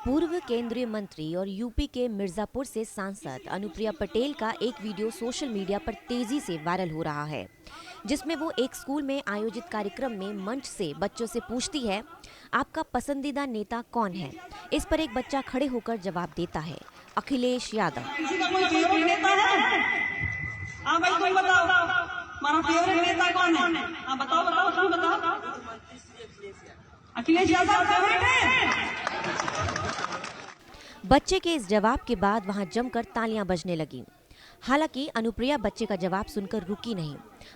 पूर्व केंद्रीय मंत्री और यूपी के मिर्जापुर से सांसद अनुप्रिया पटेल का एक वीडियो सोशल मीडिया पर तेजी से वायरल हो रहा है, जिसमें वो एक स्कूल में आयोजित कार्यक्रम में मंच से बच्चों से पूछती है, आपका पसंदीदा नेता कौन है। इस पर एक बच्चा खड़े होकर जवाब देता है, अखिलेश यादव। किसी का कोई फेवरेट नेता है? हाँ भाई तुम बताओ, हमारा फेवरेट नेता कौन है? हाँ बताओ बताओ तुम बताओ। अखिलेश यादव फेवरेट है। बच्चे के इस जवाब के बाद वहां जमकर तालियां बजने लगी। हालांकि अनुप्रिया बच्चे का जवाब सुनकर रुकी नहीं,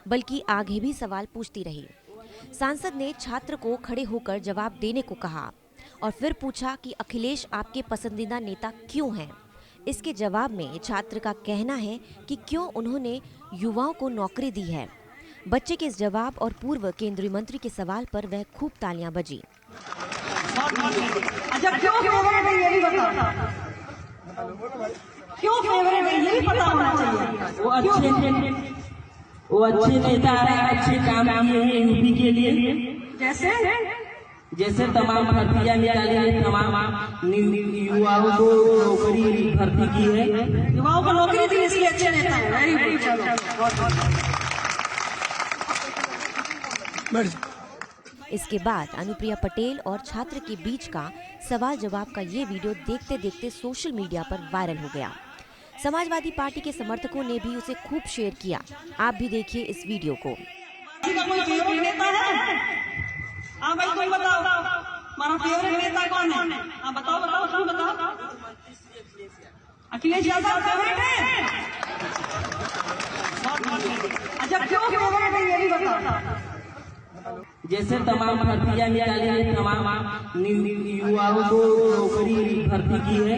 बल्कि आगे भी सवाल पूछती रही। सांसद ने छात्र को खड़े होकर जवाब देने को कहा और फिर पूछा कि अखिलेश आपके पसंदीदा नेता क्यों हैं। इसके जवाब में छात्र का कहना है कि क्यों उन्होंने युवाओं को नौकरी दी है। बच्चे के इस जवाब और पूर्व केंद्रीय मंत्री के सवाल पर वह खूब तालियां बजी। अच्छा क्यों फेवरेट है ये भी बताओ। क्यों फेवरेट है ये भी पता होना चाहिए। वो अच्छे नेता है, अच्छे काम किए हैं यूपी के लिए। जैसे तमाम भर्तियां निकाली है, तमाम युवाओं को नौकरी भर्ती की है। युवाओं को नौकरी दी इसलिए अच्छे नेता है। Very good. इसके बाद अनुप्रिया पटेल और छात्र के बीच का सवाल जवाब का ये वीडियो देखते देखते सोशल मीडिया पर वायरल हो गया। समाजवादी पार्टी के समर्थकों ने भी उसे खूब शेयर किया। आप भी देखिए इस वीडियो को। किसी का कोई फेवरेट नेता है? हाँ भाई तुम बताओ, हमारा फेवरेट नेता कौन है? हाँ बताओ बताओ तुम बताओ। अखिलेश यादव फेवरेट है। अच्छा क्यों फेवरेट है ये भी बताओ। जैसे तमाम भर्तियां निकाली है, तमाम युवाओं को नौकरी भर्ती की है।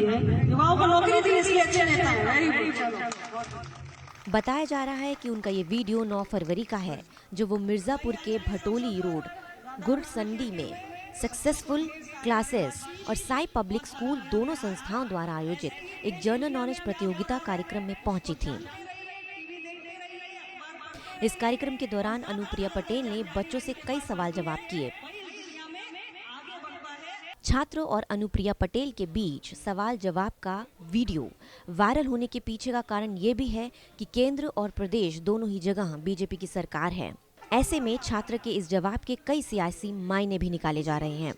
युवाओं को नौकरी दी इसलिए अच्छे नेता है। Very good. बताया जा रहा है कि उनका ये वीडियो 9 फरवरी का है, जो वो मिर्जापुर के भटोली रोड गुरसंडी में सक्सेसफुल क्लासेस और साई पब्लिक स्कूल दोनों संस्थाओं द्वारा आयोजित एक जनरल नॉलेज प्रतियोगिता कार्यक्रम में पहुंची थी। इस कार्यक्रम के दौरान अनुप्रिया पटेल ने बच्चों से कई सवाल जवाब किए। छात्रों और अनुप्रिया पटेल के बीच सवाल जवाब का वीडियो वायरल होने के पीछे का कारण ये भी है कि केंद्र और प्रदेश दोनों ही जगह बीजेपी की सरकार है। ऐसे में छात्र के इस जवाब के कई सियासी मायने भी निकाले जा रहे हैं।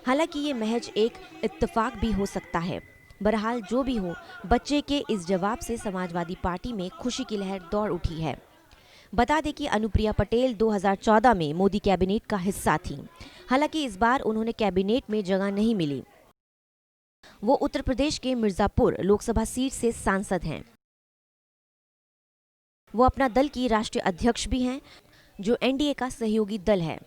हालांकि ये महज एक इत्तेफाक भी हो सकता है। बहरहाल जो भी हो, बच्चे के इस जवाब से समाजवादी पार्टी में खुशी की लहर दौड़ उठी है। बता दें कि अनुप्रिया पटेल 2014 में मोदी कैबिनेट का हिस्सा थीं। हालांकि इस बार उन्होंने कैबिनेट में जगह नहीं मिली। वो उत्तर प्रदेश के मिर्जापुर लोकसभा सीट से सांसद हैं। वो अपना दल की राष्ट्रीय अध्यक्ष भी हैं, जो एनडीए का सहयोगी दल है।